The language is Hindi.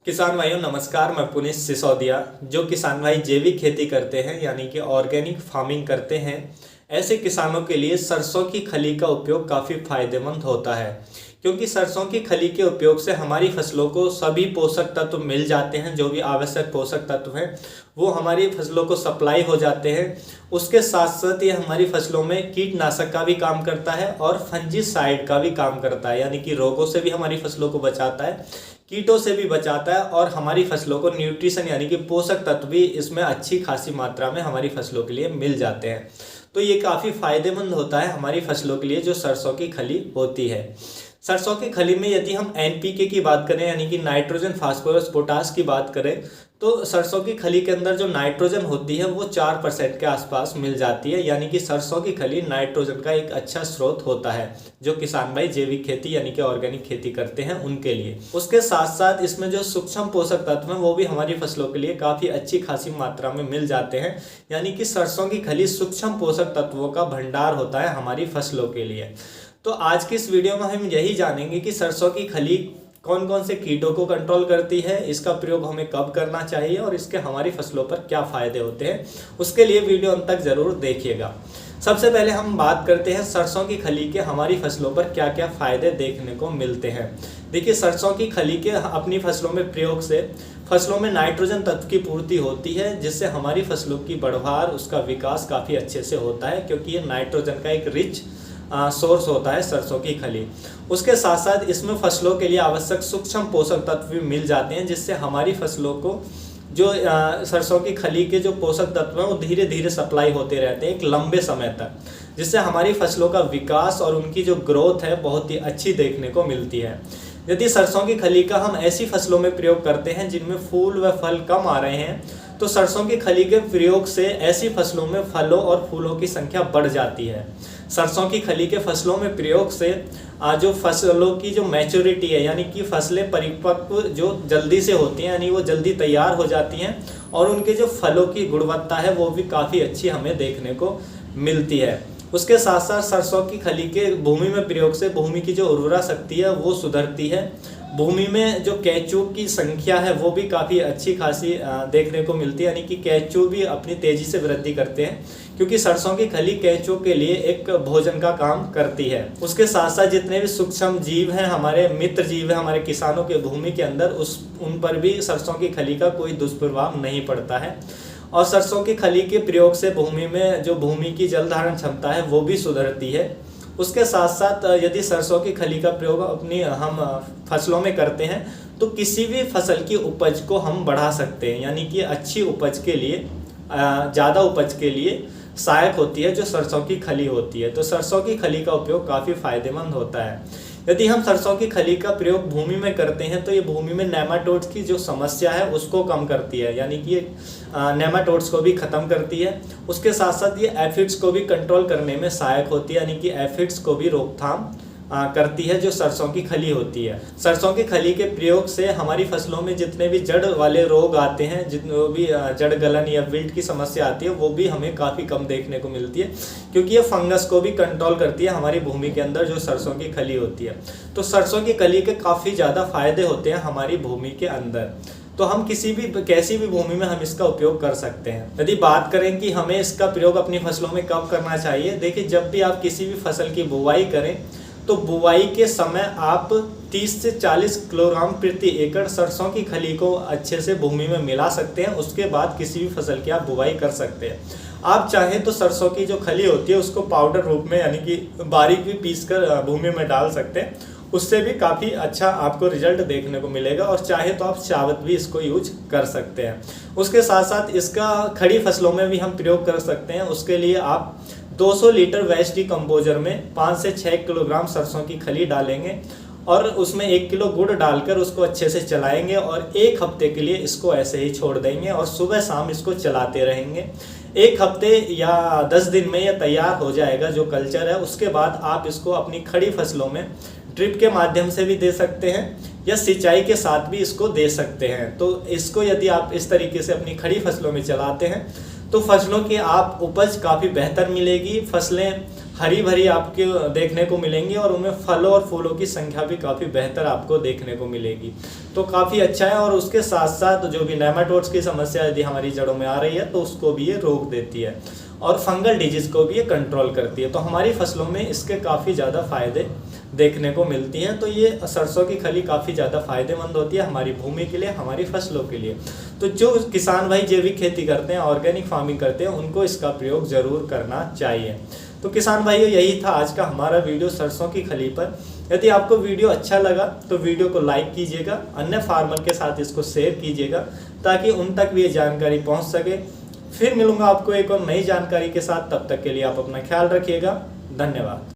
किसान भाइयों नमस्कार। मैं पुनीत सिसोदिया। जो किसान भाई जैविक खेती करते हैं यानी कि ऑर्गेनिक फार्मिंग करते हैं, ऐसे किसानों के लिए सरसों की खली का उपयोग काफ़ी फायदेमंद होता है, क्योंकि सरसों की खली के उपयोग से हमारी फसलों को सभी पोषक तत्व मिल जाते हैं। जो भी आवश्यक पोषक तत्व हैं वो हमारी फसलों को सप्लाई हो जाते हैं। उसके साथ साथ ये हमारी फसलों में कीटनाशक का भी काम करता है और फंजीसाइड का भी काम करता है, यानी कि रोगों से भी हमारी फसलों को बचाता है, कीटों से भी बचाता है और हमारी फसलों को न्यूट्रिशन यानी कि पोषक तत्व भी इसमें अच्छी खासी मात्रा में हमारी फसलों के लिए मिल जाते हैं। तो ये काफ़ी फायदेमंद होता है हमारी फसलों के लिए जो सरसों की खली होती है। सरसों की खली में यदि हम एनपीके की बात करें यानी कि नाइट्रोजन फास्फोरस पोटास की बात करें, तो सरसों की खली के अंदर जो नाइट्रोजन होती है वो 4% के आसपास मिल जाती है, यानी कि सरसों की खली नाइट्रोजन का एक अच्छा स्रोत होता है जो किसान भाई जैविक खेती यानी कि ऑर्गेनिक खेती करते हैं उनके लिए। उसके साथ साथ इसमें जो सूक्ष्म पोषक तत्व हैं वो भी हमारी फसलों के लिए काफ़ी अच्छी खासी मात्रा में मिल जाते हैं, यानी कि सरसों की खली सूक्ष्म पोषक तत्वों का भंडार होता है हमारी फसलों के लिए। तो आज की इस वीडियो में हम यही जानेंगे कि सरसों की खली कौन कौन से कीटों को कंट्रोल करती है, इसका प्रयोग हमें कब करना चाहिए और इसके हमारी फसलों पर क्या फायदे होते हैं। उसके लिए वीडियो अंत तक जरूर देखिएगा। सबसे पहले हम बात करते हैं सरसों की खली के हमारी फसलों पर क्या क्या फायदे देखने को मिलते हैं। देखिए, सरसों की खली के अपनी फसलों में प्रयोग से फसलों में नाइट्रोजन तत्व की पूर्ति होती है, जिससे हमारी फसलों की बढ़वार उसका विकास काफ़ी अच्छे से होता है, क्योंकि ये नाइट्रोजन का एक रिच सोर्स होता है सरसों की खली। उसके साथ साथ इसमें फसलों के लिए आवश्यक सूक्ष्म पोषक तत्व भी मिल जाते हैं, जिससे हमारी फसलों को जो सरसों की खली के जो पोषक तत्व हैं वो धीरे धीरे सप्लाई होते रहते हैं एक लंबे समय तक, जिससे हमारी फसलों का विकास और उनकी जो ग्रोथ है बहुत ही अच्छी देखने को मिलती है। यदि सरसों की खली का हम ऐसी फसलों में प्रयोग करते हैं जिनमें फूल व फल कम आ रहे हैं, तो सरसों की खली के प्रयोग से ऐसी फसलों में फलों और फूलों की संख्या बढ़ जाती है। सरसों की खली के फसलों में प्रयोग से जो फसलों की जो मैच्योरिटी है यानी कि फसलें परिपक्व जो जल्दी से होती हैं, यानी वो जल्दी तैयार हो जाती हैं और उनके जो फलों की गुणवत्ता है वो भी काफ़ी अच्छी हमें देखने को मिलती है। उसके साथ साथ सरसों की खली के भूमि में प्रयोग से भूमि की जो उर्वरा शक्ति है वो सुधरती है। भूमि में जो केंचुओं की संख्या है वो भी काफ़ी अच्छी खासी देखने को मिलती है, यानी कि केंचुए भी अपनी तेज़ी से वृद्धि करते हैं, क्योंकि सरसों की खली केंचुओं के लिए एक भोजन का काम करती है। उसके साथ साथ जितने भी सूक्ष्म जीव हैं, हमारे मित्र जीव हैं हमारे किसानों के भूमि के अंदर, उन पर भी सरसों की खली का कोई दुष्प्रभाव नहीं पड़ता है। और सरसों की खली के प्रयोग से भूमि में जो भूमि की जल धारण क्षमता है वो भी सुधरती है। उसके साथ साथ यदि सरसों की खली का प्रयोग अपनी हम फसलों में करते हैं तो किसी भी फसल की उपज को हम बढ़ा सकते हैं, यानी कि अच्छी उपज के लिए, ज़्यादा उपज के लिए सहायक होती है जो सरसों की खली होती है। तो सरसों की खली का उपयोग काफ़ी फायदेमंद होता है। यदि हम सरसों की खली का प्रयोग भूमि में करते हैं तो ये भूमि में नेमाटोड्स की जो समस्या है उसको कम करती है, यानी कि ये नेमाटोड्स को भी ख़त्म करती है। उसके साथ साथ ये एफिड्स को भी कंट्रोल करने में सहायक होती है, यानी कि एफिड्स को भी रोकथाम करती है जो सरसों की खली होती है। सरसों की खली के प्रयोग से हमारी फसलों में जितने भी जड़ वाले रोग आते हैं, जितने भी जड़ गलन या विल्ट की समस्या आती है वो भी हमें काफ़ी कम देखने को मिलती है, क्योंकि ये फंगस को भी कंट्रोल करती है हमारी भूमि के अंदर जो सरसों की खली होती है। तो सरसों की खली के काफ़ी ज़्यादा फायदे होते हैं हमारी भूमि के अंदर। तो हम कैसी भी भूमि में हम इसका उपयोग कर सकते हैं। यदि बात करें कि हमें इसका प्रयोग अपनी फसलों में कब करना चाहिए, देखिए, जब भी आप किसी भी फसल की बुवाई करें तो बुवाई के समय आप 30 से 40 किलोग्राम प्रति एकड़ सरसों की खली को अच्छे से भूमि में मिला सकते हैं। उसके बाद किसी भी फसल की आप बुवाई कर सकते हैं। आप चाहें तो सरसों की जो खली होती है उसको पाउडर रूप में यानी कि बारीक भी पीसकर भूमि में डाल सकते हैं, उससे भी काफ़ी अच्छा आपको रिजल्ट देखने को मिलेगा। और चाहे तो आप चावत भी इसको यूज कर सकते हैं। उसके साथ साथ इसका खड़ी फसलों में भी हम प्रयोग कर सकते हैं। उसके लिए आप 200 लीटर वेस्ट डिकम्पोजर में 5 से 6 किलोग्राम सरसों की खली डालेंगे और उसमें 1 किलो गुड़ डालकर उसको अच्छे से चलाएंगे और 1 हफ्ते के लिए इसको ऐसे ही छोड़ देंगे और सुबह शाम इसको चलाते रहेंगे। 1 हफ्ते या 10 दिन में यह तैयार हो जाएगा जो कल्चर है। उसके बाद आप इसको अपनी खड़ी फसलों में ड्रिप के माध्यम से भी दे सकते हैं या सिंचाई के साथ भी इसको दे सकते हैं। तो इसको यदि आप इस तरीके से अपनी खड़ी फसलों में चलाते हैं तो फसलों की आप उपज काफ़ी बेहतर मिलेगी, फसलें हरी भरी आपको देखने को मिलेंगी और उनमें फलों और फूलों की संख्या भी काफ़ी बेहतर आपको देखने को मिलेगी। तो काफ़ी अच्छा है। और उसके साथ साथ जो भी नेमाटोड्स की समस्या यदि हमारी जड़ों में आ रही है तो उसको भी ये रोक देती है और फंगल डिजीज़ को भी ये कंट्रोल करती है। तो हमारी फसलों में इसके काफ़ी ज़्यादा फायदे देखने को मिलती हैं। तो ये सरसों की खली काफ़ी ज़्यादा फायदेमंद होती है हमारी भूमि के लिए, हमारी फसलों के लिए। तो जो किसान भाई जैविक खेती करते हैं, ऑर्गेनिक फार्मिंग करते हैं, उनको इसका प्रयोग ज़रूर करना चाहिए। तो किसान भाइयों, यही था आज का हमारा वीडियो सरसों की खली पर। यदि आपको वीडियो अच्छा लगा तो वीडियो को लाइक कीजिएगा, अन्य फार्मर के साथ इसको शेयर कीजिएगा ताकि उन तक भी ये जानकारी पहुंच सके। फिर मिलूंगा आपको एक और नई जानकारी के साथ। तब तक के लिए आप अपना ख्याल रखिएगा। धन्यवाद।